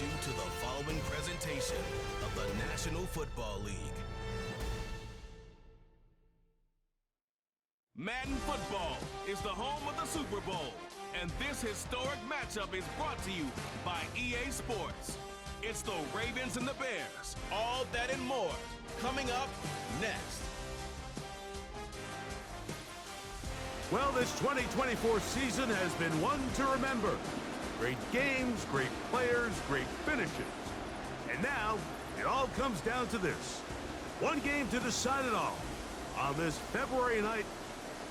you to the following presentation of the National Football League. Madden Football is the home of the Super Bowl, and this historic matchup is brought to you by EA Sports. It's the Ravens and the Bears, all that and more, coming up next. Well, this 2024 season has been one to remember. Great games, great players, great finishes. And now, it all comes down to this. One game to decide it all. On this February night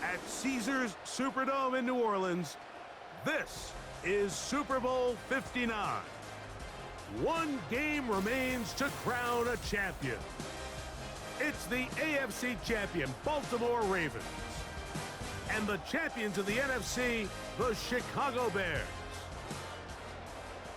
at Caesars Superdome in New Orleans, this is Super Bowl 59. One game remains to crown a champion. It's the AFC champion, Baltimore Ravens. And the champions of the NFC, the Chicago Bears.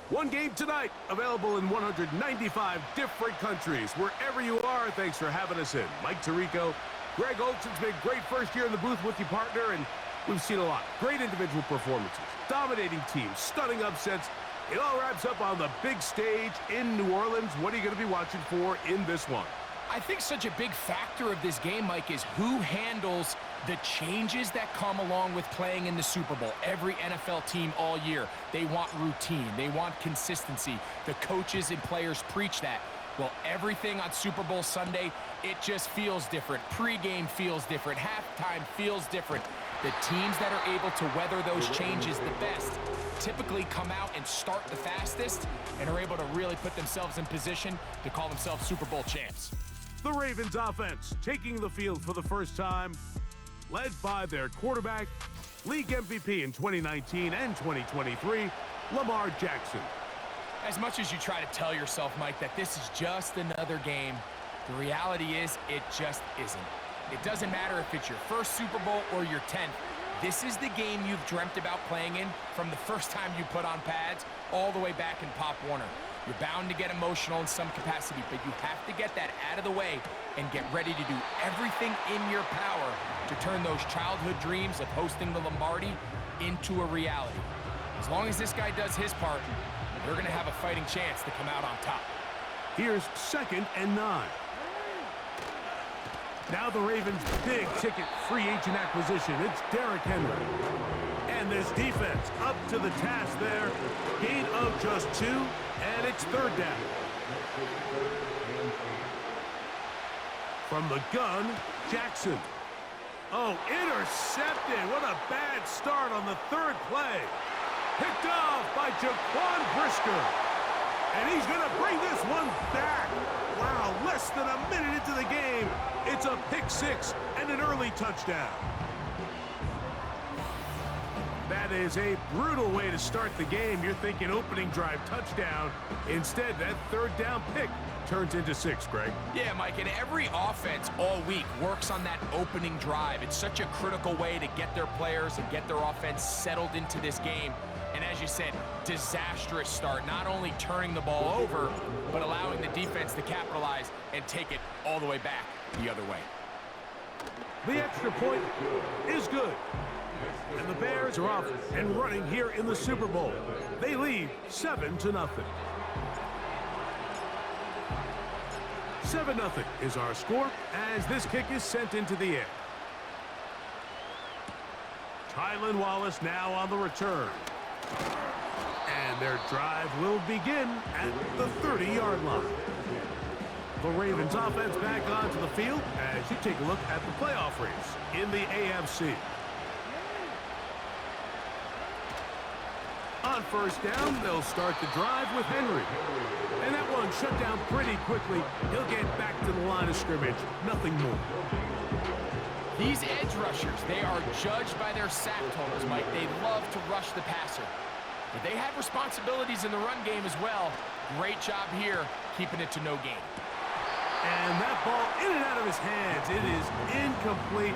One game tonight, available in 195 different countries. Wherever you are, thanks for having us in. Mike Tirico, Greg Olson's been great first year in the booth with you, partner, and we've seen a lot. Great individual performances, dominating teams, stunning upsets. It all wraps up on the big stage in New Orleans. What are you going to be watching for in this one? I think such a big factor of this game, Mike, is who handles the changes that come along with playing in the Super Bowl. Every NFL team all year, they want routine. They want consistency. The coaches and players preach that. Well, everything on Super Bowl Sunday, it just feels different. Pre-game feels different. Halftime feels different. The teams that are able to weather those changes the best typically come out and start the fastest and are able to really put themselves in position to call themselves Super Bowl champs. The Ravens offense taking the field for the first time, led by their quarterback, league MVP in 2019 and 2023, Lamar Jackson. As much as you try to tell yourself, Mike, that this is just another game, the reality is it just isn't. It doesn't matter if it's your first Super Bowl or your 10th. This is the game you've dreamt about playing in from the first time you put on pads all the way back in Pop Warner. You're bound to get emotional in some capacity, but you have to get that out of the way and get ready to do everything in your power to turn those childhood dreams of hosting the Lombardi into a reality. As long as this guy does his part, they're going to have a fighting chance to come out on top. Here's 2nd and 9. Now the Ravens' big-ticket free agent acquisition. It's Derrick Henry. And this defense up to the task there. Gain of just 2, and it's 3rd down. From the gun, Jackson. Oh, intercepted. What a bad start on the 3rd play. Picked off by Jaquan Brisker. And he's going to bring this one back. Wow, less than a minute into the game. It's a pick 6 and an early touchdown. That is a brutal way to start the game. You're thinking opening drive touchdown. Instead, that 3rd down pick turns into 6, Greg. Yeah, Mike, and every offense all week works on that opening drive. It's such a critical way to get their players and get their offense settled into this game. And as you said, disastrous start, not only turning the ball over, but allowing the defense to capitalize and take it all the way back the other way. The extra point is good. And the Bears are off and running here in the Super Bowl. They lead 7-0. 7-0 is our score as this kick is sent into the air. Tylan Wallace now on the return. And their drive will begin at the 30-yard line. The Ravens offense back onto the field as you take a look at the playoff race in the AFC. On 1st down, they'll start the drive with Henry. And that one shut down pretty quickly. He'll get back to the line of scrimmage. Nothing more. These edge rushers, they are judged by their sack totals, Mike. They love to rush the passer. But they have responsibilities in the run game as well. Great job here, keeping it to no gain. And that ball in and out of his hands. It is incomplete.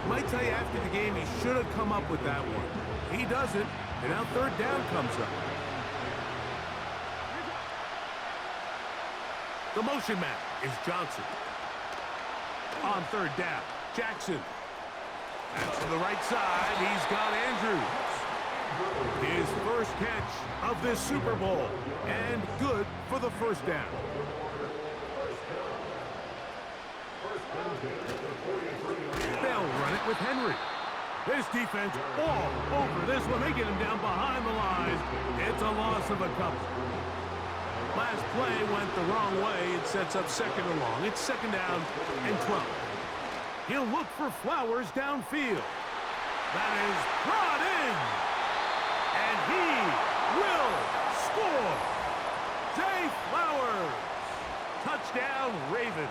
Might tell you after the game he should have come up with that one. He doesn't, and now 3rd down comes up. The motion man is Johnson. On 3rd down, Jackson. That's to the right side. He's got Andrews. His first catch of this Super Bowl, and good for the first down. They'll run it with Henry. This defense all over this one. They get him down behind the lines. It's a loss of a couple. Last play went the wrong way. It sets up second and long. It's second down and 12. He'll look for Flowers downfield. That is brought in. And he will score. Zay Flowers. Touchdown, Ravens.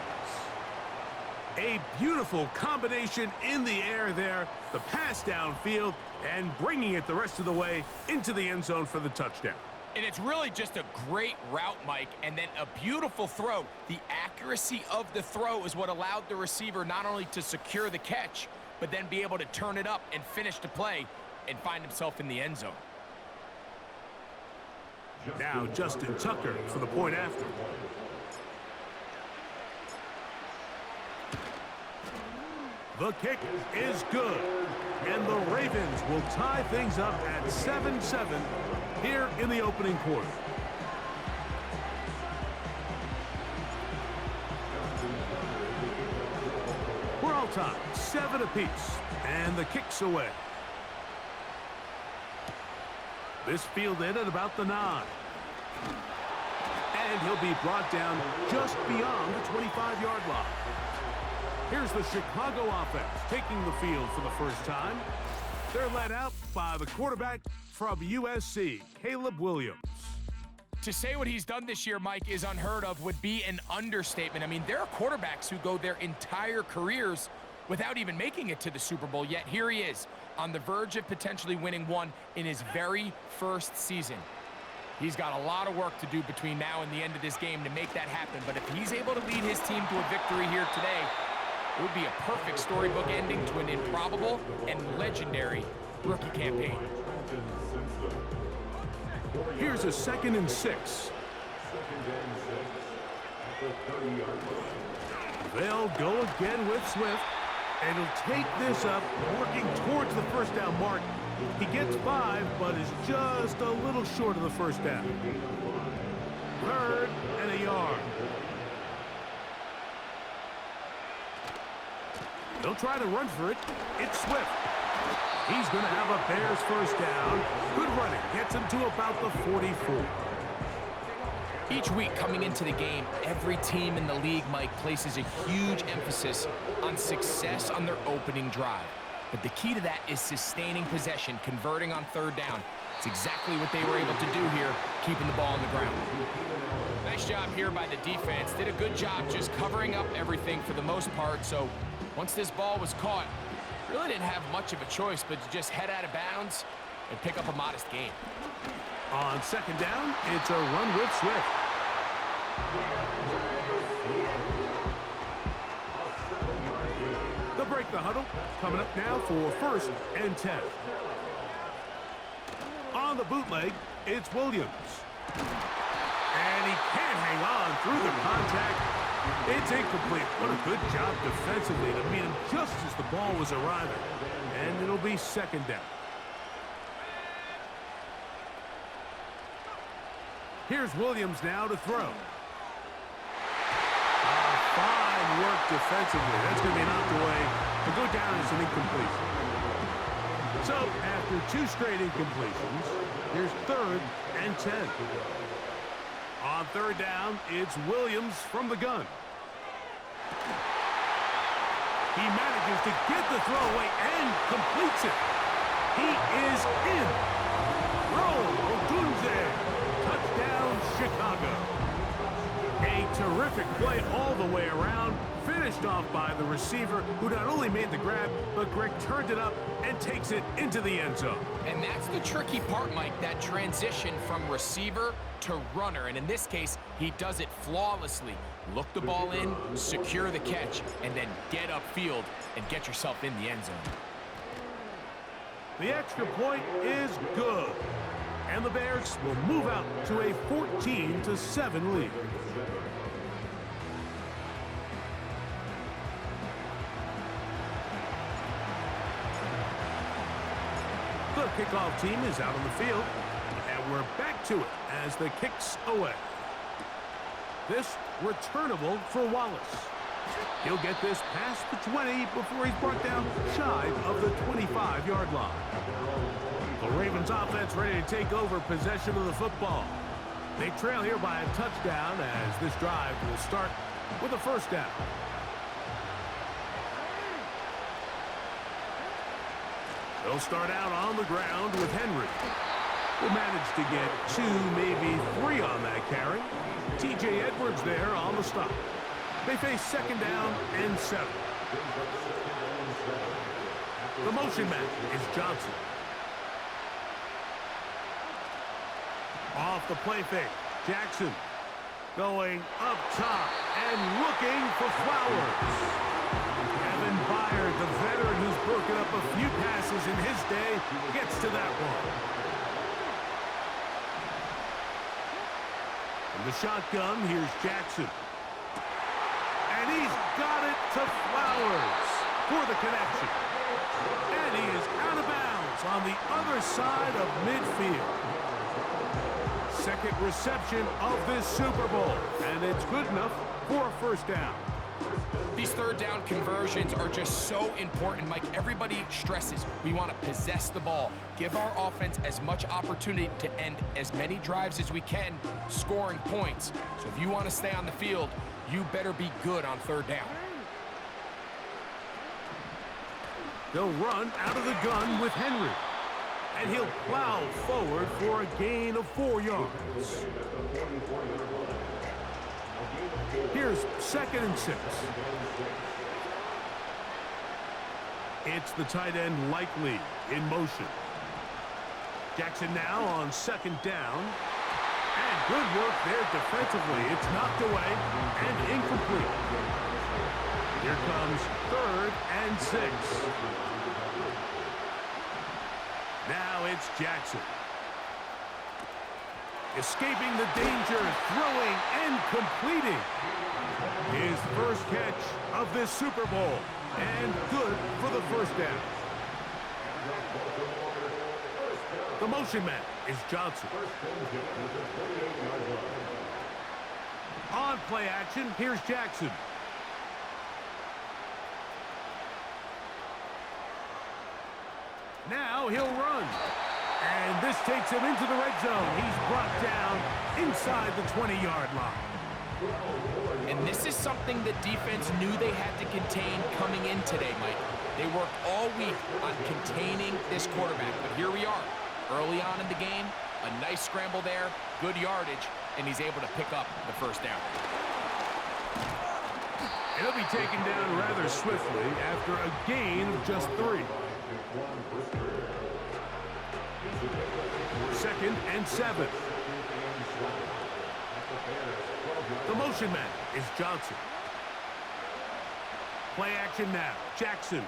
A beautiful combination in the air there. The pass downfield and bringing it the rest of the way into the end zone for the touchdown. And it's really just a great route, Mike, and then a beautiful throw. The accuracy of the throw is what allowed the receiver not only to secure the catch, but then be able to turn it up and finish the play and find himself in the end zone. Now Justin Tucker for the point after. The kick is good, and the Ravens will tie things up at 7-7 here in the opening quarter. We're all tied, 7 apiece, and the kick's away. This fielded at about the 9. And he'll be brought down just beyond the 25-yard line. Here's the Chicago offense taking the field for the first time. They're led out by the quarterback from USC, Caleb Williams. To say what he's done this year, Mike, is unheard of would be an understatement. I mean, there are quarterbacks who go their entire careers without even making it to the Super Bowl, yet here he is on the verge of potentially winning one in his very first season. He's got a lot of work to do between now and the end of this game to make that happen, but if he's able to lead his team to a victory here today, it would be a perfect storybook ending to an improbable and legendary rookie campaign. Here's a 2nd and 6. They'll go again with Swift, and he'll take this up, working towards the first down mark. He gets 5, but is just a little short of the first down. 3rd and a yard. They'll try to run for it. It's Swift. He's going to have a Bears first down. Good running. Gets him to about the 44. Each week coming into the game, every team in the league, Mike, places a huge emphasis on success on their opening drive. But the key to that is sustaining possession, converting on 3rd down. It's exactly what they were able to do here, keeping the ball on the ground. Nice job here by the defense. Did a good job just covering up everything for the most part. So once this ball was caught, really didn't have much of a choice but to just head out of bounds and pick up a modest gain. On 2nd down, it's a run with Swift. They'll break the huddle. Coming up now for 1st and 10. On the bootleg, it's Williams. And he can't hang on through the contact. It's incomplete. What a good job defensively to meet him just as the ball was arriving. And it'll be 2nd down. Here's Williams now to throw. Fine work defensively. That's going to be knocked away to go down as an incompletion. So, after 2 straight incompletions, here's 3rd and 10. On 3rd down, it's Williams from the gun. He manages to get the throw away and completes it. He is in. Rome Odunze. Touchdown, Chicago. A terrific play all the way around, finished off by the receiver, who not only made the grab, but Greg turned it up and takes it into the end zone. And that's the tricky part, Mike, that transition from receiver to runner. And in this case, he does it flawlessly. Look the ball in, secure the catch, and then get upfield and get yourself in the end zone. The extra point is good. And the Bears will move out to a 14-7 lead. The The kickoff team is out on the field, and we're back to it as the kick's away. This returnable for Wallace. He'll get this past the 20 before he's brought down shy of the 25-yard line. The Ravens offense ready to take over possession of the football. They trail here by a touchdown as this drive will start with a first down. They'll start out on the ground with Henry. Will manage to get 2, maybe 3 on that carry. T.J. Edwards there on the stop. They face second down and 7. The motion man is Johnson. Off the play fake, Jackson going up top and looking for Flowers. Kevin Byard, the veteran who's broken up a few passes in his day, gets to that one. From the shotgun, here's Jackson. And he's got it to Flowers for the connection. And he is out of bounds on the other side of midfield. Second reception of this Super Bowl, and it's good enough for a first down. These third down conversions are just so important, Mike. Everybody stresses we want to possess the ball, give our offense as much opportunity to end as many drives as we can, scoring points. So if you want to stay on the field, you better be good on third down. They'll run out of the gun with Henry. And he'll plow forward for a gain of 4 yards. Here's 2nd and 6. It's the tight end Likely in motion. Jackson now on 2nd down. And good work there defensively. It's knocked away and incomplete. Here comes 3rd and 6. Now it's Jackson. Escaping the danger, throwing and completing. His first catch of this Super Bowl. And good for the first down. The motion man is Johnson. On play action, here's Jackson. Now he'll run. And this takes him into the red zone. He's brought down inside the 20-yard line. And this is something the defense knew they had to contain coming in today, Mike. They worked all week on containing this quarterback. But here we are, early on in the game, a nice scramble there, good yardage, and he's able to pick up the first down. He'll be taken down rather swiftly after a gain of just 3. 2nd and 7. The motion man is Johnson. Play action now. Jackson. To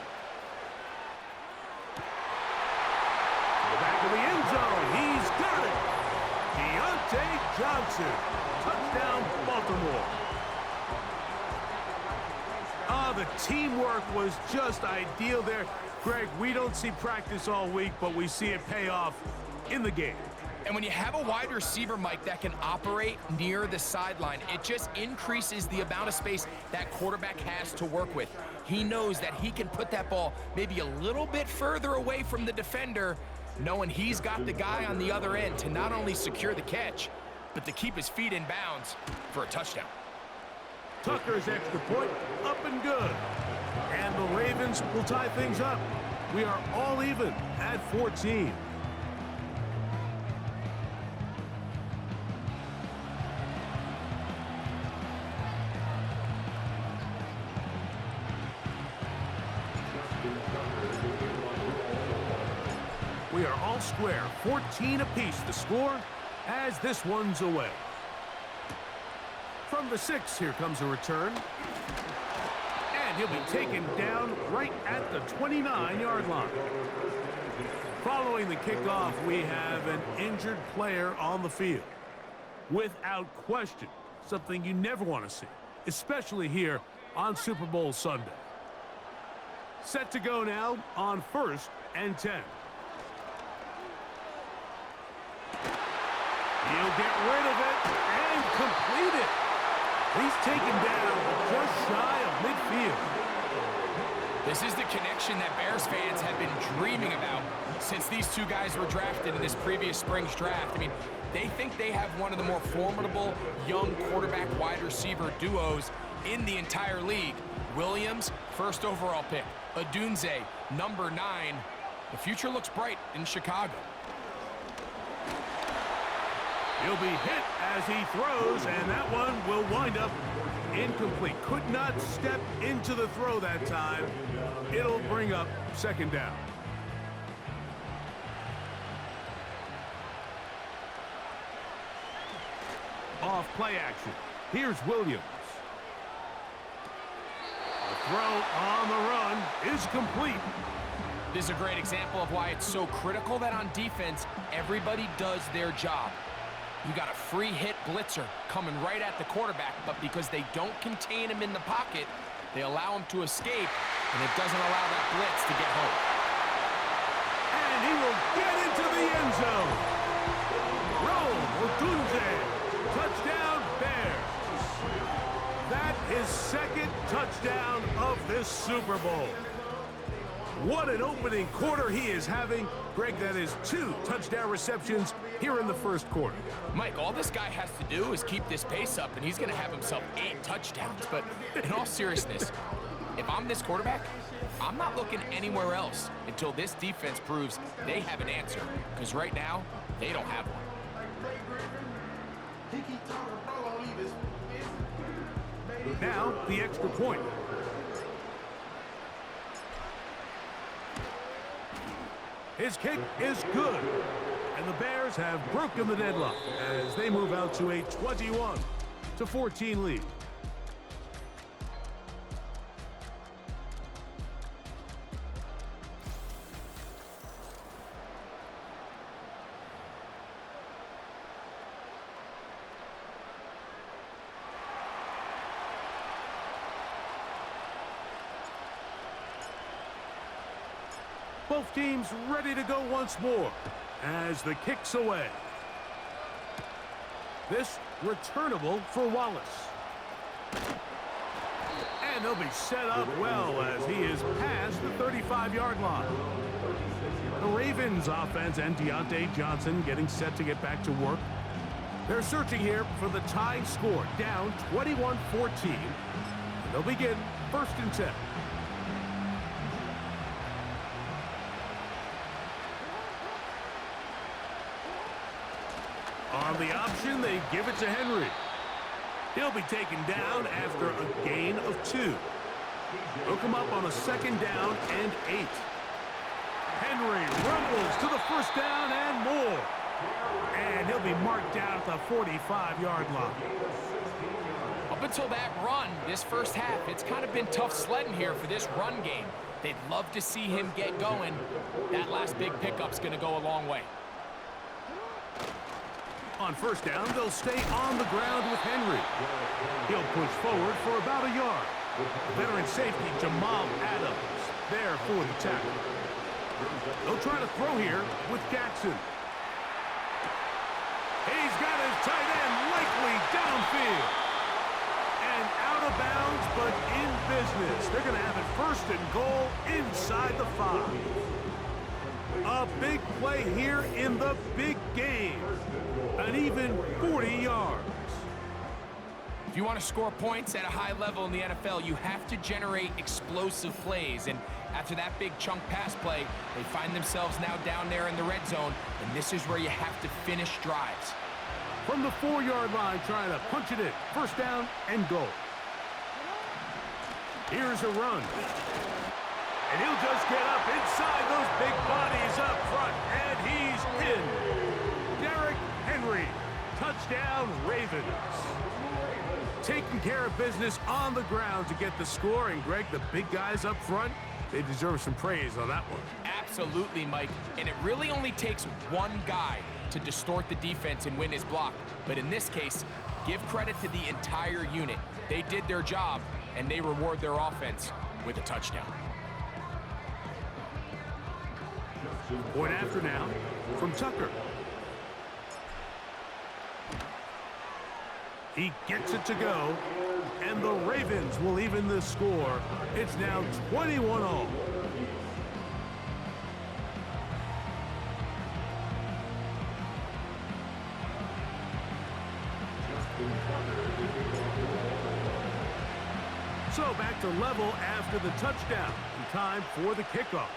the back of the end zone. He's got it. Deontay Johnson. Touchdown, Baltimore. The teamwork was just ideal there. Greg, we don't see practice all week, but we see it pay off in the game. And when you have a wide receiver, Mike, that can operate near the sideline, it just increases the amount of space that quarterback has to work with. He knows that he can put that ball maybe a little bit further away from the defender, knowing he's got the guy on the other end to not only secure the catch, but to keep his feet in bounds for a touchdown. Tucker's extra point, up and good. And the Ravens will tie things up. We are all even at 14. We are all square, 14 apiece the score as this one's away. From the 6, here comes a return. And he'll be taken down right at the 29-yard line. Following the kickoff, we have an injured player on the field. Without question, something you never want to see, especially here on Super Bowl Sunday. Set to go now on 1st and 10. He'll get rid of it and complete it. He's taken down just shy of midfield. This is the connection that Bears fans have been dreaming about since these two guys were drafted in this previous spring's draft. I mean, they think they have one of the more formidable young quarterback-wide receiver duos in the entire league. Williams, first overall pick. Odunze, number 9. The future looks bright in Chicago. He'll be hit as he throws, and that one will wind up incomplete. Could not step into the throw that time. It'll bring up second down. Off play action. Here's Williams. The throw on the run is complete. This is a great example of why it's so critical that on defense, everybody does their job. You got a free hit blitzer coming right at the quarterback, but because they don't contain him in the pocket, they allow him to escape, and it doesn't allow that blitz to get home. And he will get into the end zone. Rome Odunze, touchdown Bears. That is second touchdown of this Super Bowl. What an opening quarter he is having. Greg, that is 2 touchdown receptions here in the first quarter. Mike, all this guy has to do is keep this pace up, and he's going to have himself 8 touchdowns. But in all seriousness, if I'm this quarterback, I'm not looking anywhere else until this defense proves they have an answer. Because right now, they don't have one. Now, the extra point. His kick is good. And the Bears have broken the deadlock as they move out to a 21-14 lead. Both teams ready to go once more as the kick's away. This returnable for Wallace. And they'll be set up well as he is past the 35-yard line. The Ravens offense and Deontay Johnson getting set to get back to work. They're searching here for the tying score, down 21-14. They'll begin 1st and 10. On the option, they give it to Henry. He'll be taken down after a gain of 2. They'll come up on a 2nd down and 8. Henry rumbles to the 1st down and more. And he'll be marked down at the 45-yard line. Up until that run, this first half, it's kind of been tough sledding here for this run game. They'd love to see him get going. That last big pickup's going to go a long way. On 1st down, they'll stay on the ground with Henry. He'll push forward for about a yard. Veteran safety Jamal Adams there for the tackle. They'll try to throw here with Jackson. He's got his tight end likely downfield. And out of bounds, but in business. They're going to have it 1st and goal inside the 5. A big play here in the big game. An even 40 yards. If you want to score points at a high level in the NFL, you have to generate explosive plays. And after that big chunk pass play, they find themselves now down there in the red zone. And this is where you have to finish drives. From the 4-yard line, trying to punch it in. 1st down and goal. Here's a run. And he'll just get up inside those big bodies up front. And he's in. Derrick Henry. Touchdown, Ravens. Taking care of business on the ground to get the score. And, Greg, the big guys up front, they deserve some praise on that one. Absolutely, Mike. And it really only takes one guy to distort the defense and win his block. But in this case, give credit to the entire unit. They did their job, and they reward their offense with a touchdown. Point after now from Tucker. He gets it to go, and the Ravens will even the score. It's now 21-all. So back to level after the touchdown. Time for the kickoff.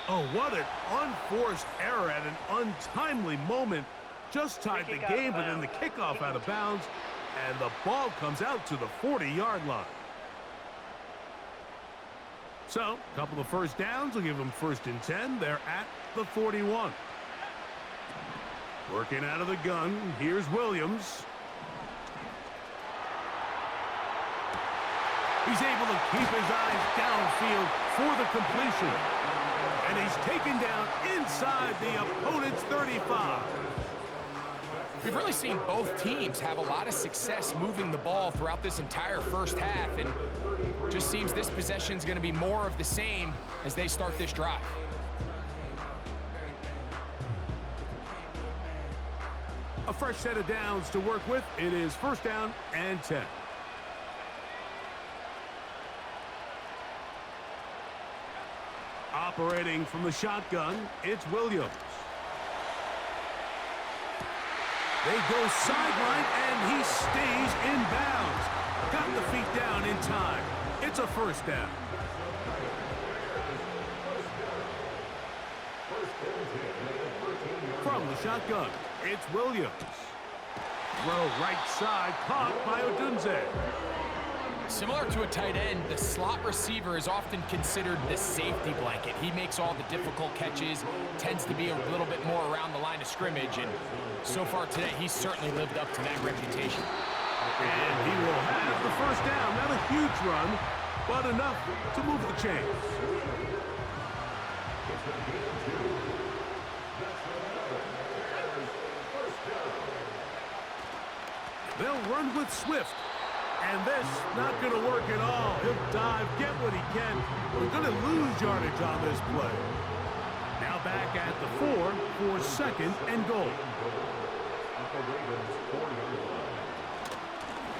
Oh, what an unforced error at an untimely moment. Just tied the game, but then the kickoff out of bounds, and the ball comes out to the 40-yard line. So, a couple of first downs will give them 1st and 10. They're at the 41. Working out of the gun, here's Williams. He's able to keep his eyes downfield for the completion. And he's taken down inside the opponent's 35. We've really seen both teams have a lot of success moving the ball throughout this entire first half, and just seems this possession is going to be more of the same as they start this drive. A fresh set of downs to work with. It is 1st down and 10. Operating from the shotgun, it's Williams. They go sideline, and he stays in bounds. Got the feet down in time. It's a 1st down. From the shotgun, it's Williams. Throw right side, caught by Odunze. Similar to a tight end, the slot receiver is often considered the safety blanket. He makes all the difficult catches, tends to be a little bit more around the line of scrimmage, and so far today, he's certainly lived up to that reputation. And he will have the 1st down. Not a huge run, but enough to move the chains. They'll run with Swift. And this, not going to work at all. He'll dive, get what he can. We're going to lose yardage on this play. Now back at the 4 for 2nd and goal.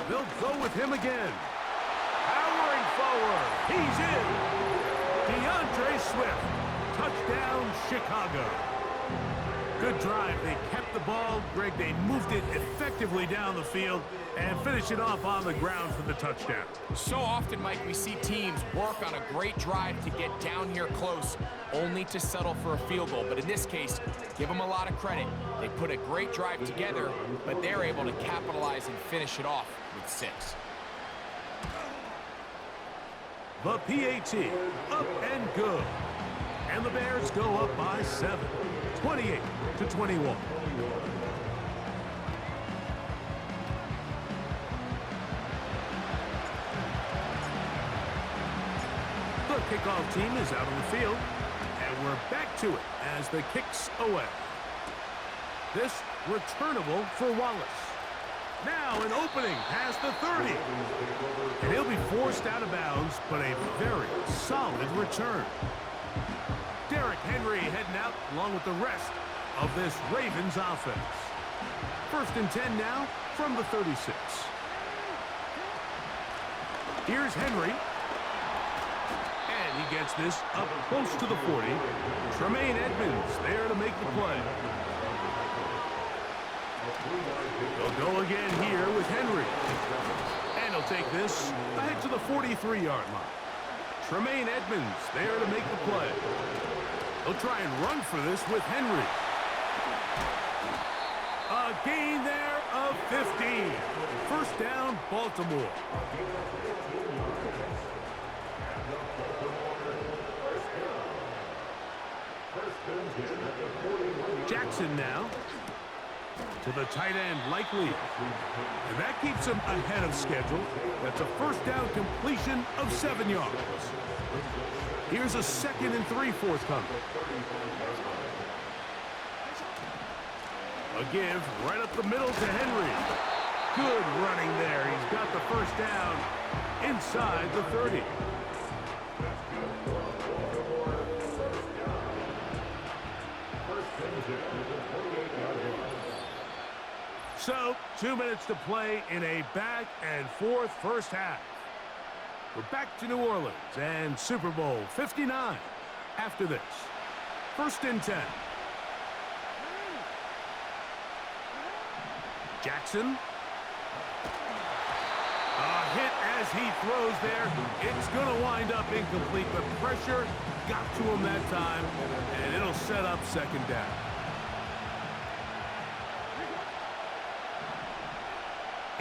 They'll go with him again. Powering forward. He's in. DeAndre Swift. Touchdown, Chicago. Good drive. They kept the ball. Greg, they moved it effectively down the field and finish it off on the ground for the touchdown. So often, Mike, we see teams work on a great drive to get down here close, only to settle for a field goal. But in this case, give them a lot of credit. They put a great drive together, but they're able to capitalize and finish it off with 6. The PAT, up and good. And the Bears go up by 7, 28-21. The kickoff team is out on the field, and we're back to it as the kick's away. This returnable for Wallace. Now an opening past the 30. And he'll be forced out of bounds, but a very solid return. Derrick Henry heading out along with the rest of this Ravens offense. 1st and 10 now from the 36. Here's Henry. And he gets this up close to the 40. Tremaine Edmonds there to make the play. They'll go again here with Henry. And he'll take this back to the 43-yard line. Tremaine Edmonds there to make the play. They'll try and run for this with Henry. A gain there of 15. 1st down, Baltimore. Jackson now to the tight end, Likely. And that keeps him ahead of schedule. That's a 1st down completion of 7 yards. Here's a 2nd and 3 forthcoming. A give right up the middle to Henry. Good running there. He's got the 1st down inside the 30. So, 2 minutes to play in a back-and-forth first half. We're back to New Orleans and Super Bowl 59 after this. 1st and 10. Jackson. A hit as he throws there. It's going to wind up incomplete, but pressure got to him that time, and it'll set up 2nd down.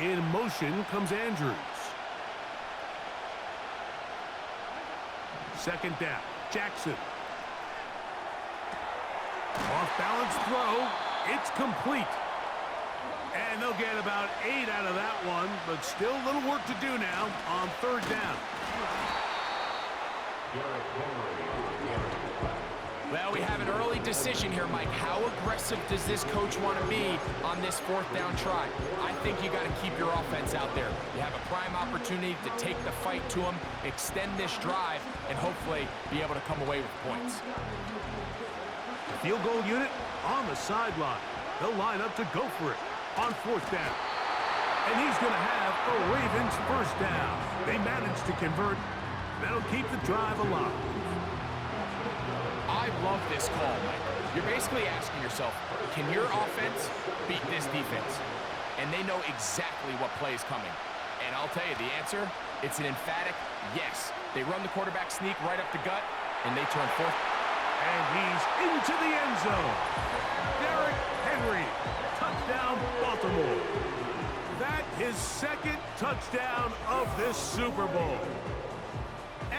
In motion comes Andrews. 2nd down, Jackson. Off-balance throw. It's complete. And they'll get about 8 out of that one, but still a little work to do now on 3rd down. Well, we have an early decision here, Mike. How aggressive does this coach want to be on this 4th down try? I think you got to keep your offense out there. You have a prime opportunity to take the fight to them, extend this drive, and hopefully be able to come away with points. The field goal unit on the sideline. They'll line up to go for it on 4th down. And he's going to have a Ravens 1st down. They managed to convert. That'll keep the drive alive. I love this call, Mike. You're basically asking yourself, can your offense beat this defense? And they know exactly what play is coming. And I'll tell you the answer, it's an emphatic yes. They run the quarterback sneak right up the gut, and they turn 4th. And he's into the end zone. Derrick Henry, touchdown Baltimore. That his 2nd touchdown of this Super Bowl.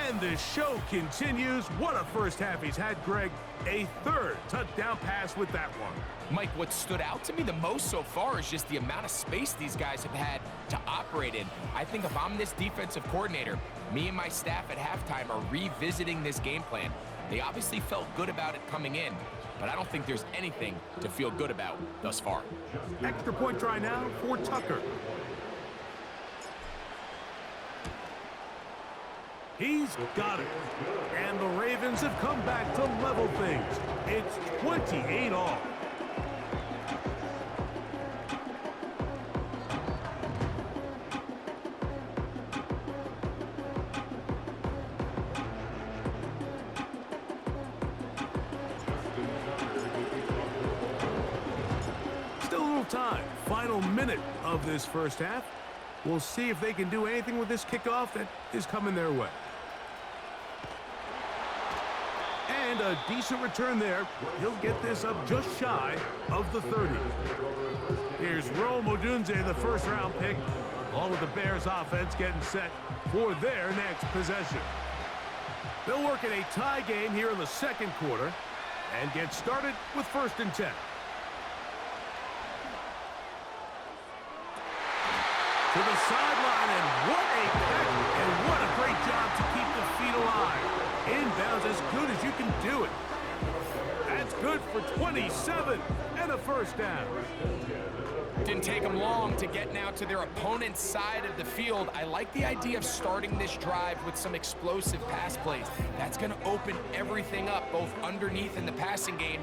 And the show continues. What a first half he's had, Greg. A 3rd touchdown pass with that one. Mike, what stood out to me the most so far is just the amount of space these guys have had to operate in. I think if I'm this defensive coordinator, me and my staff at halftime are revisiting this game plan. They obviously felt good about it coming in, but I don't think there's anything to feel good about thus far. Extra point try now for Tucker. He's got it. And the Ravens have come back to level things. It's 28 all. Still a little time. Final minute of this first half. We'll see if they can do anything with this kickoff that is coming their way. And a decent return there. He'll get this up just shy of the 30. Here's Rome Odunze, the 1st-round pick, along with the Bears offense getting set for their next possession. They'll work in a tie game here in the 2nd quarter and get started with 1st and 10. To the sideline, and what a catch, and what a great job to keep the feet alive. Inbounds as good as you can do it. That's good for 27 and a 1st down. Didn't take them long to get now to their opponent's side of the field. I like the idea of starting this drive with some explosive pass plays. That's going to open everything up, both underneath in the passing game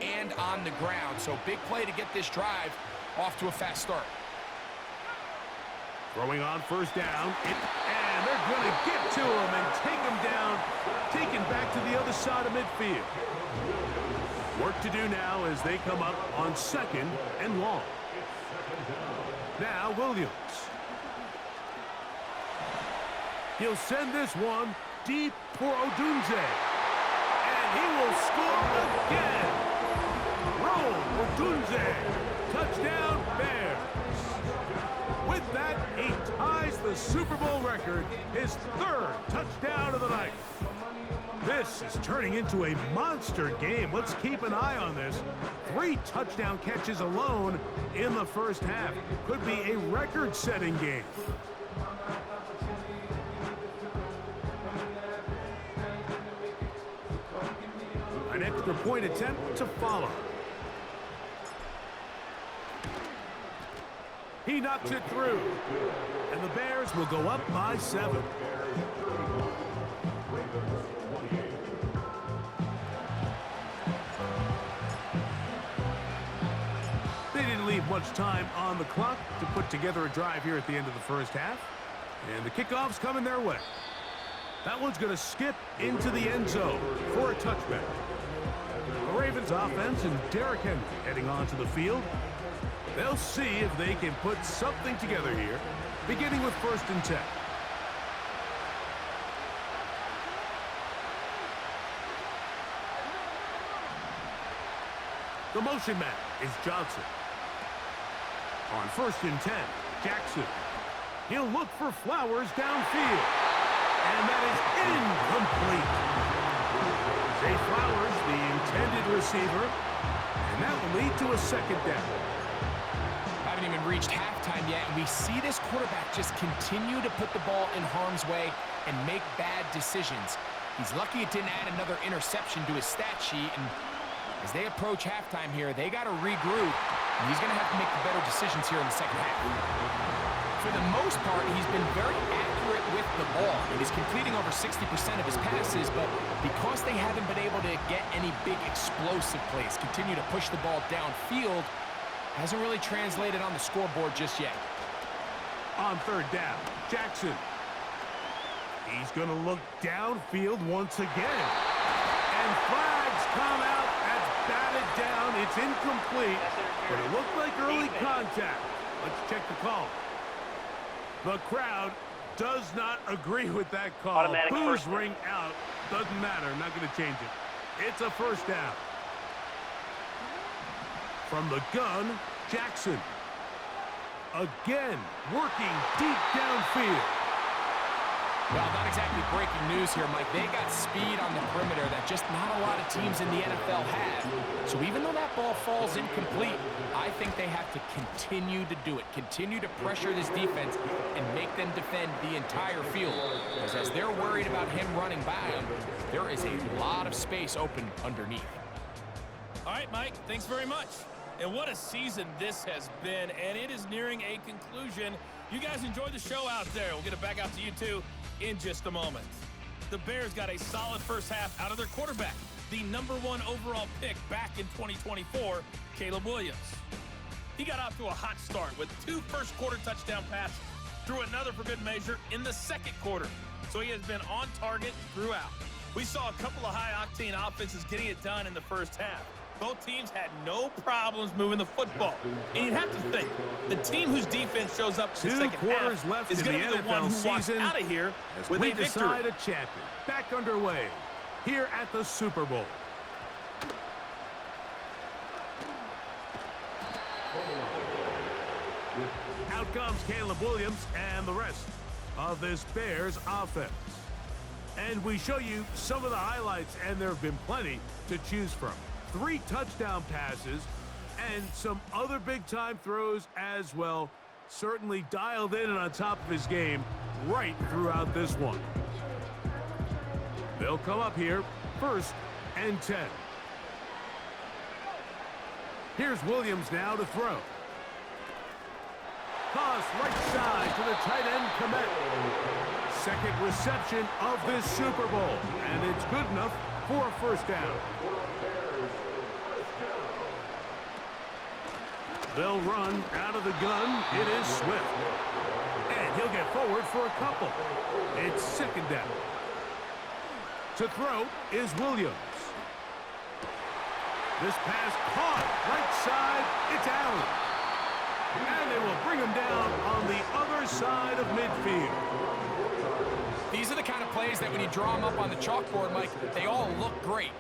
and on the ground. So big play to get this drive off to a fast start. Throwing on 1st down, and they're going to get to him and take him down, taken back to the other side of midfield. Work to do now as they come up on 2nd and long. Now Williams. He'll send this one deep for Odunze. And he will score again. Rome Odunze. Touchdown Bears. With that, he ties the Super Bowl record, his 3rd touchdown of the night. This is turning into a monster game. Let's keep an eye on this. 3 touchdown catches alone in the first half. Could be a record-setting game. An extra point attempt to follow. He knocks it through. And the Bears will go up by 7. They didn't leave leave much time on the clock to put together a drive here at the end of the first half. And the kickoff's coming their way. That one's going to skip into the end zone for a touchback. The Ravens offense and Derrick Henry heading onto the field. They'll see if they can put something together here, beginning with 1st and 10. The motion man is Johnson. On 1st and 10, Jackson. He'll look for Flowers downfield. And that is incomplete. Zay Flowers, the intended receiver. And that will lead to a 2nd down. Haven't even reached halftime yet, and we see this quarterback just continue to put the ball in harm's way and make bad decisions. He's lucky it didn't add another interception to his stat sheet, and as they approach halftime here, they got to regroup, and he's going to have to make the better decisions here in the second half. For the most part, he's been very accurate with the ball, and he's completing over 60% of his passes, but because they haven't been able to get any big explosive plays, continue to push the ball downfield, hasn't really translated on the scoreboard just yet. On 3rd down, Jackson. He's going to look downfield once again. And flags come out. That's batted down. It's incomplete, but it looked like early contact. Let's check the call. The crowd does not agree with that call. Automatic Boos first ring out. Doesn't matter. I'm not going to change it. It's a 1st down. From the gun, Jackson. Again, working deep downfield. Well, not exactly breaking news here, Mike. They got speed on the perimeter that just not a lot of teams in the NFL have. So even though that ball falls incomplete, I think they have to continue to do it. Continue to pressure this defense and make them defend the entire field. Because as they're worried about him running by them, there is a lot of space open underneath. All right, Mike, thanks very much. And what a season this has been, and it is nearing a conclusion. You guys enjoy the show out there. We'll get it back out to you, too, in just a moment. The Bears got a solid first half out of their quarterback, the #1 overall pick back in 2024, Caleb Williams. He got off to a hot start with 2 first-quarter touchdown passes, threw another for good measure in the 2nd quarter. So he has been on target throughout. We saw a couple of high-octane offenses getting it done in the first half. Both teams had no problems moving the football. And you'd have to think, the team whose defense shows up in the second half left is going to be the one who walks out of here with a victory. Decide a champion. Back underway here at the Super Bowl. Out comes Caleb Williams and the rest of this Bears offense. And we show you some of the highlights, and there have been plenty to choose from. 3 touchdown passes and some other big-time throws as well. Certainly dialed in and on top of his game right throughout this one. They'll come up here 1st and 10. Here's Williams now to throw. Toss right side to the tight end, Komet. 2nd reception of this Super Bowl, and it's good enough for a 1st down. They'll run out of the gun. It is Swift. And he'll get forward for a couple. It's 2nd down. To throw is Williams. This pass caught right side. It's Allen. And they will bring him down on the other side of midfield. These are the kind of plays that when you draw them up on the chalkboard, Mike, they all look great.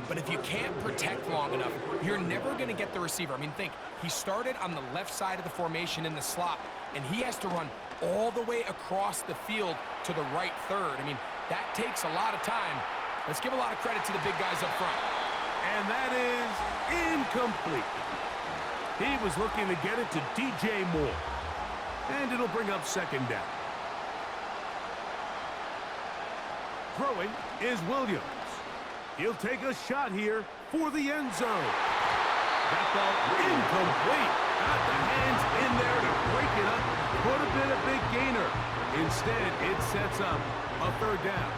But if you can't protect long enough, you're never going to get the receiver. I mean, think, he started on the left side of the formation in the slot, and he has to run all the way across the field to the right third. I mean, that takes a lot of time. Let's give a lot of credit to the big guys up front. And that is incomplete. He was looking to get it to DJ Moore. And it'll bring up 2nd down. Throwing is Williams. He'll take a shot here for the end zone. That ball incomplete. Got the hands in there to break it up. Could have been a big gainer. Instead, it sets up a 3rd down.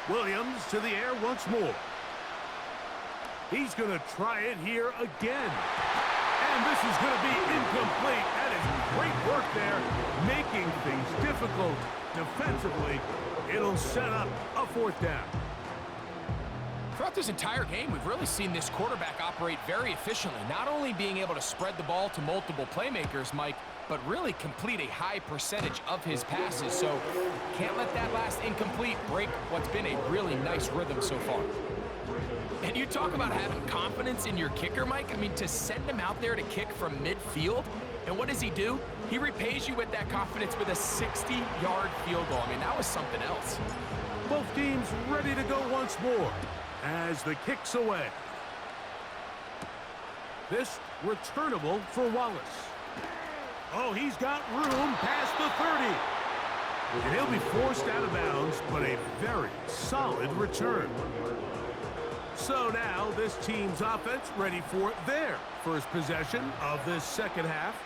Williams to the air once more. He's going to try it here again. And this is going to be incomplete. That is great work there, making things difficult defensively. It'll set up a fourth down. Throughout this entire game, we've really seen this quarterback operate very efficiently, not only being able to spread the ball to multiple playmakers, Mike, but really complete a high percentage of his passes. So can't let that last incomplete break what's been a really nice rhythm so far. And you talk about having confidence in your kicker, Mike. I mean, to send him out there to kick from midfield, and what does he do? He repays you with that confidence with a 60-yard field goal. I mean, that was something else. Both teams ready to go once more as the kick's away. This returnable for Wallace. Oh, he's got room past the 30. And he'll be forced out of bounds, but a very solid return. So now this team's offense ready for their first possession of this second half.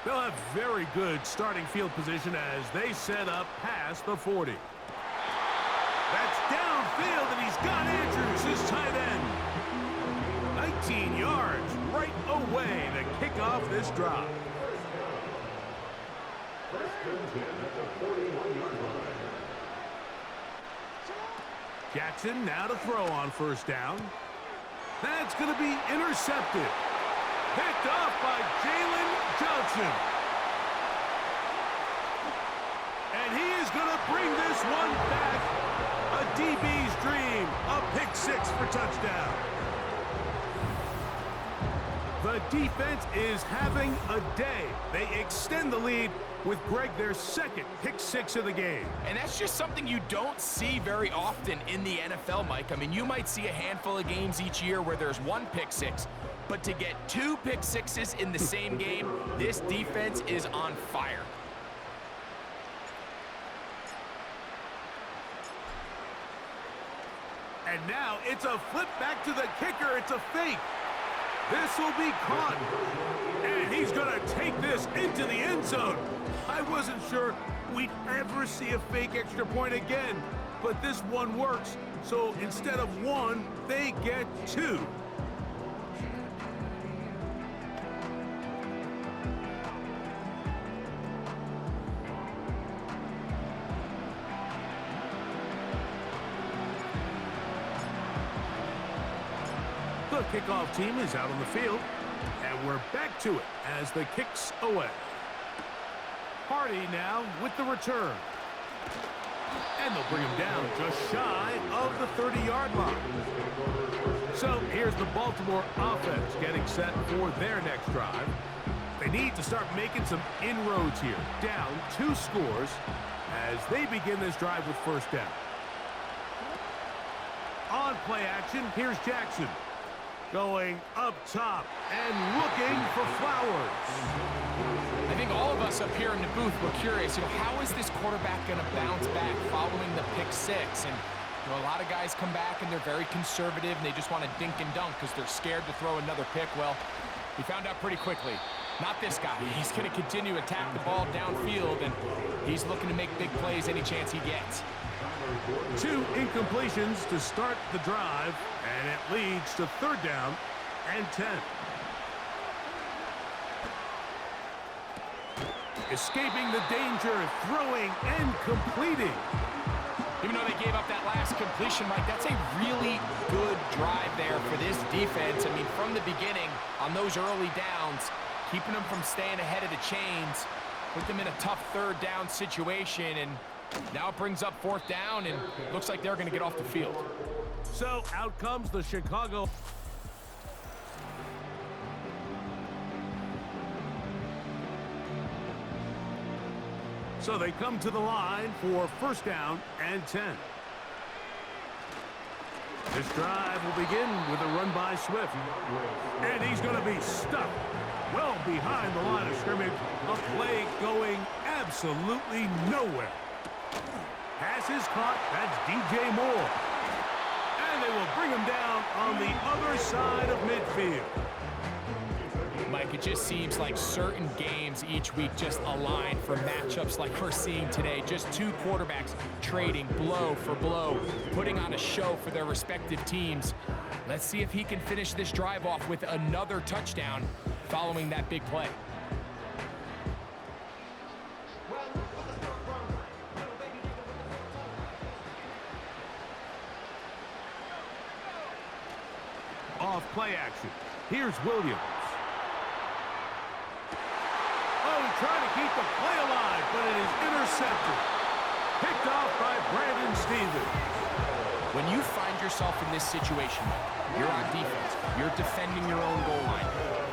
They'll have very good starting field position as they set up past the 40. That's downfield, and he's got Andrews, his tight end. 19 yards right away to kick off this drive. Jackson now to throw on first down. That's going to be intercepted. Picked off by Jalen Johnson. And he is going to bring this one back. A DB's dream. A pick six for touchdown. The defense is having a day. They extend the lead with Greg their second pick six of the game. And that's just something you don't see very often in the NFL, Mike. I mean, you might see a handful of games each year where there's one pick six, but to get two pick sixes in the same game, this defense is on fire. And now it's a flip back to the kicker. It's a fake. This will be caught. And he's going to take this into the end zone. I wasn't sure we'd ever see a fake extra point again, but this one works. So instead of one, they get two. The kickoff team is out on the field, and we're back to it as the kick's away. Hardy now with the return. And they'll bring him down just shy of the 30-yard line. So here's the Baltimore offense getting set for their next drive. They need to start making some inroads here, down 2 scores as they begin this drive with first down. On play action, here's Jackson. Going up top and looking for Flowers. I think all of us up here in the booth were curious, how is this quarterback going to bounce back following the pick six? And a lot of guys come back and they're very conservative and they just want to dink and dunk because they're scared to throw another pick. Well, we found out pretty quickly. Not this guy. He's going to continue to attack the ball downfield, and he's looking to make big plays any chance he gets. 2 incompletions to start the drive, and it leads to third down and 10. Escaping the danger, throwing and completing. Even though they gave up that last completion, Mike, that's a really good drive there for this defense. I mean, from the beginning, on those early downs, keeping them from staying ahead of the chains, put them in a tough third down situation, and now it brings up fourth down, and looks like they're going to get off the field. So out comes the Chicago. So they come to the line for first down and 10. This drive will begin with a run by Swift. And he's going to be stuck well behind the line of scrimmage. A play going absolutely nowhere. Pass is caught. That's DJ Moore. And they will bring him down on the other side of midfield. Mike, Mike. It just seems like certain games each week just align for matchups like we're seeing today. Just two quarterbacks trading blow for blow, putting on a show for their respective teams. Let's see if he can finish this drive off with another touchdown following that big play. Off play action. Here's Williams. Oh, trying to keep the play alive, but it is intercepted. Picked off by Brandon Stevens. When you find yourself in this situation, you're on defense, you're defending your own goal line,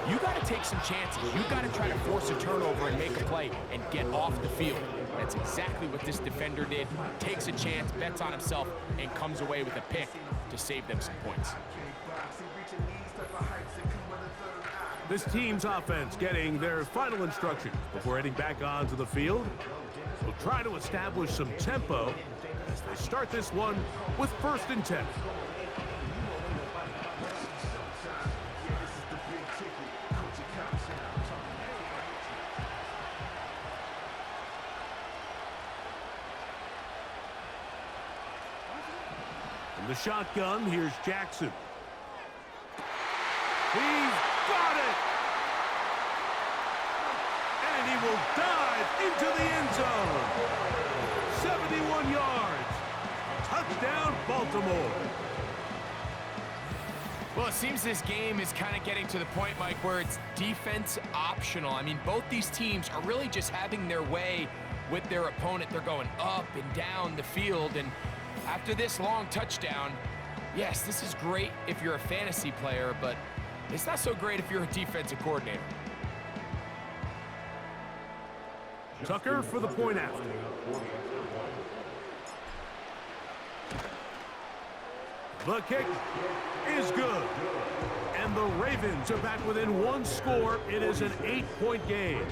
you got to take some chances. You got to try to force a turnover and make a play and get off the field. That's exactly what this defender did. Takes a chance, bets on himself, and comes away with a pick to save them some points. This team's offense getting their final instructions before heading back onto the field. They'll try to establish some tempo as they start this one with 1st and 10. From the shotgun, here's Jackson. He's got it! And he will dive into the end zone. 71 yards. Touchdown, Baltimore. Well, it seems this game is kind of getting to the point, Mike, where it's defense optional. I mean, both these teams are really just having their way with their opponent. They're going up and down the field, and after this long touchdown, yes, this is great if you're a fantasy player, but it's not so great if you're a defensive coordinator. Tucker for the point after. The kick is good. And the Ravens are back within one score. It is an 8-point game.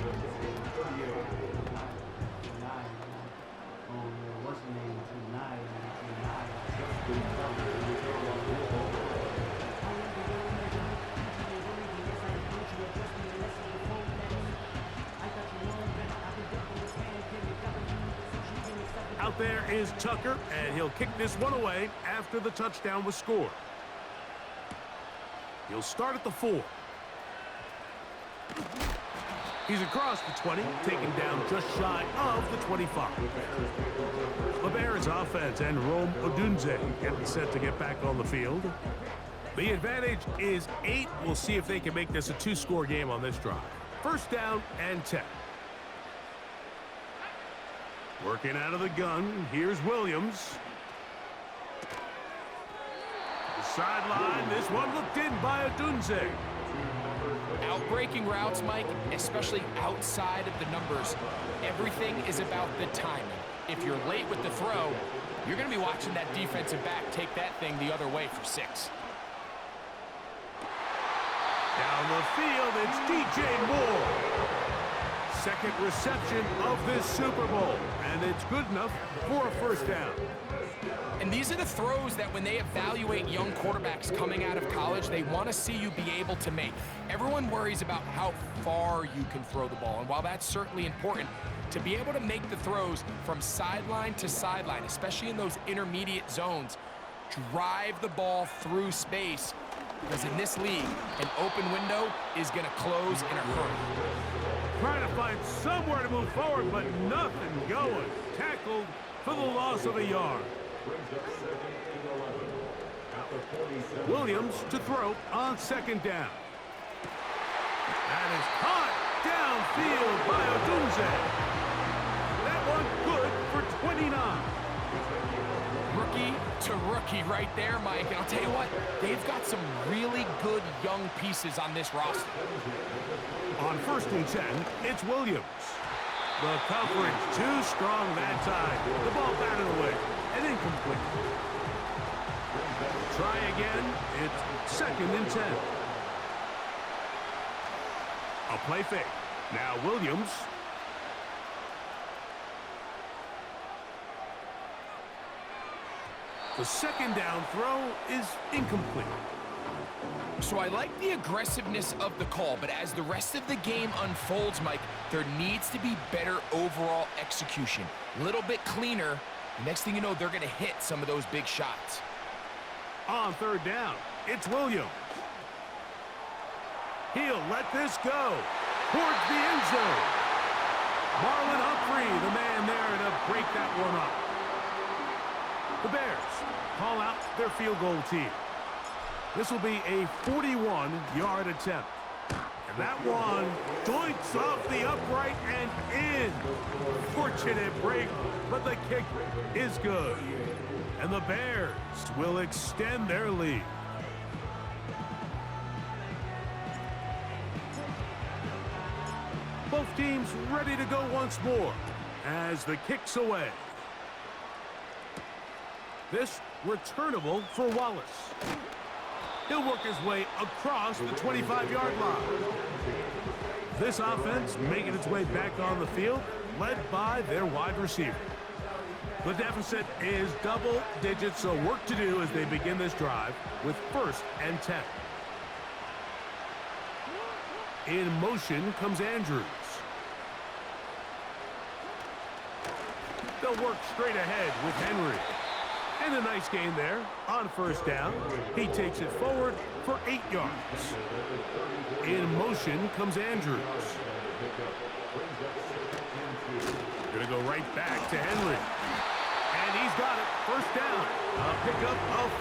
Out there is Tucker, and he'll kick this one away after the touchdown was scored. He'll start at the 4. He's across the 20, taken down just shy of the 25. The Bears offense and Rome Odunze getting set to get back on the field. The advantage is 8. We'll see if they can make this a 2-score game on this drive. 1st down and 10. Working out of the gun, here's Williams. The sideline, this one looked in by Odunze. Outbreaking routes, Mike, especially outside of the numbers, everything is about the timing. If you're late with the throw, you're going to be watching that defensive back take that thing the other way for 6. Down the field, it's DJ Moore. 2nd reception of this Super Bowl, and it's good enough for a 1st down. And these are the throws that when they evaluate young quarterbacks coming out of college, they want to see you be able to make. Everyone worries about how far you can throw the ball, and while that's certainly important, to be able to make the throws from sideline to sideline, especially in those intermediate zones, drive the ball through space, because in this league, an open window is going to close in a hurry. Trying to find somewhere to move forward, but nothing going. Tackled for the loss of a yard. Williams to throw on 2nd down. That is caught downfield by Odunze. That one good for 29. Rookie to rookie right there, Mike. And I'll tell you what, they've got some really good young pieces on this roster. On 1st and 10, it's Williams. The coverage too strong that time. The ball batted away and incomplete. Try again. It's 2nd and 10. A play fake. Now Williams. The 2nd down throw is incomplete. So I like the aggressiveness of the call, but as the rest of the game unfolds, Mike, there needs to be better overall execution. A little bit cleaner. Next thing you know, they're going to hit some of those big shots. On third down, it's Williams. He'll let this go towards the end zone. Marlon Humphrey, the man there to break that one up. The Bears call out their field goal team. This will be a 41-yard attempt. And that one joints off the upright and in. Fortunate break, but the kick is good. And the Bears will extend their lead. Both teams ready to go once more as the kick's away. This returnable for Wallace. He'll work his way across the 25-yard line. This offense making its way back on the field, led by their wide receiver. The deficit is double digits, so work to do as they begin this drive with 1st and 10. In motion comes Andrews. They'll work straight ahead with Henry. And a nice gain there on 1st down. He takes it forward for 8 yards. In motion comes Andrews. Going to go right back to Henry. And he's got it. 1st down. A pickup of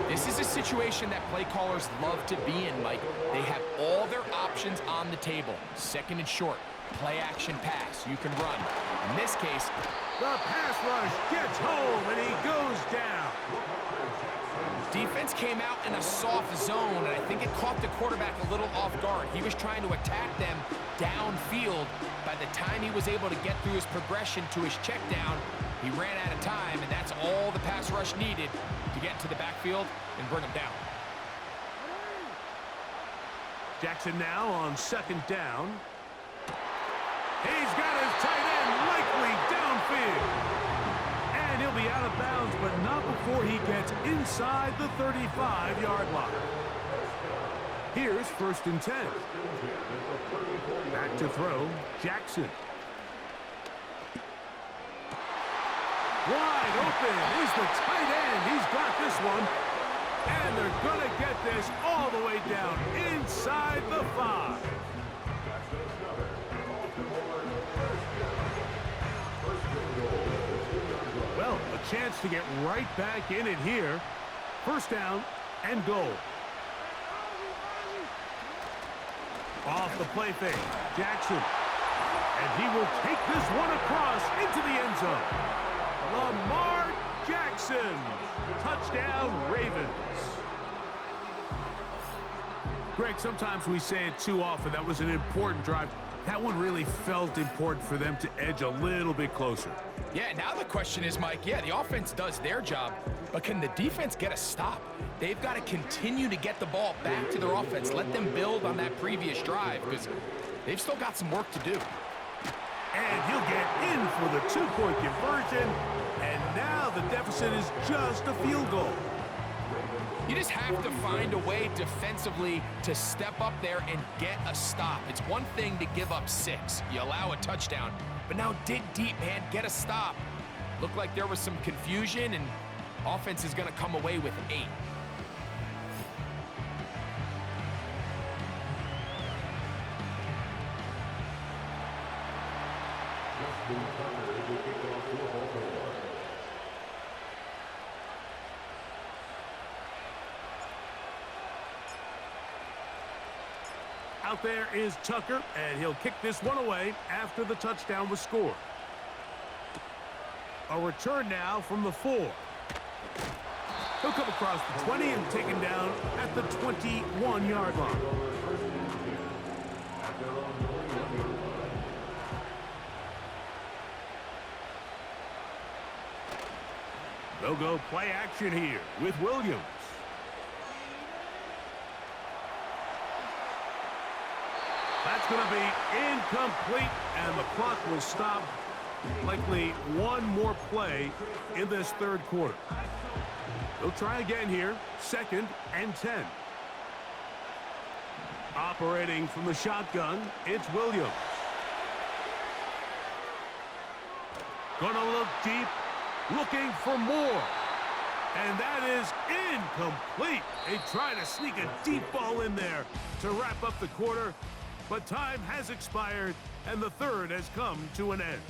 4. This is a situation that play callers love to be in, Mike. They have all their options on the table. 2nd and short. Play action pass. You can run. In this case, the pass rush gets home and he goes down. Defense came out in a soft zone, and I think it caught the quarterback a little off guard. He was trying to attack them downfield. By the time he was able to get through his progression to his check down, he ran out of time, and that's all the pass rush needed to get to the backfield and bring him down. Jackson now on 2nd down. He's got his tight end likely downfield. And he'll be out of bounds, but not before he gets inside the 35-yard line. Here's 1st and 10. Back to throw, Jackson. Wide open is the tight end. He's got this one. And they're going to get this all the way down inside the 5. Well, a chance to get right back in it here. 1st down and goal. Off the play fake, Jackson. And he will take this one across into the end zone. Lamar Jackson. Touchdown, Ravens. Greg, sometimes we say it too often. That was an important drive. That one really felt important for them to edge a little bit closer. Yeah, now the question is, Mike, yeah, the offense does their job, but can the defense get a stop? They've got to continue to get the ball back to their offense. Let them build on that previous drive because they've still got some work to do. And he'll get in for the 2-point conversion, and now the deficit is just a field goal. You just have to find a way defensively to step up there and get a stop. It's one thing to give up 6. You allow a touchdown. But now dig deep, man. Get a stop. Looked like there was some confusion, and offense is going to come away with 8. Out there is Tucker, and he'll kick this one away after the touchdown was scored. A return now from the 4. He'll come across the 20 and taken down at the 21-yard line. They'll go play action here with Williams. That's going to be incomplete, and the clock will stop. Likely one more play in this 3rd quarter. They'll try again here. 2nd and 10. Operating from the shotgun, it's Williams. Gonna look deep, looking for more. And that is incomplete. They try to sneak a deep ball in there to wrap up the quarter, but time has expired, and the third has come to an end.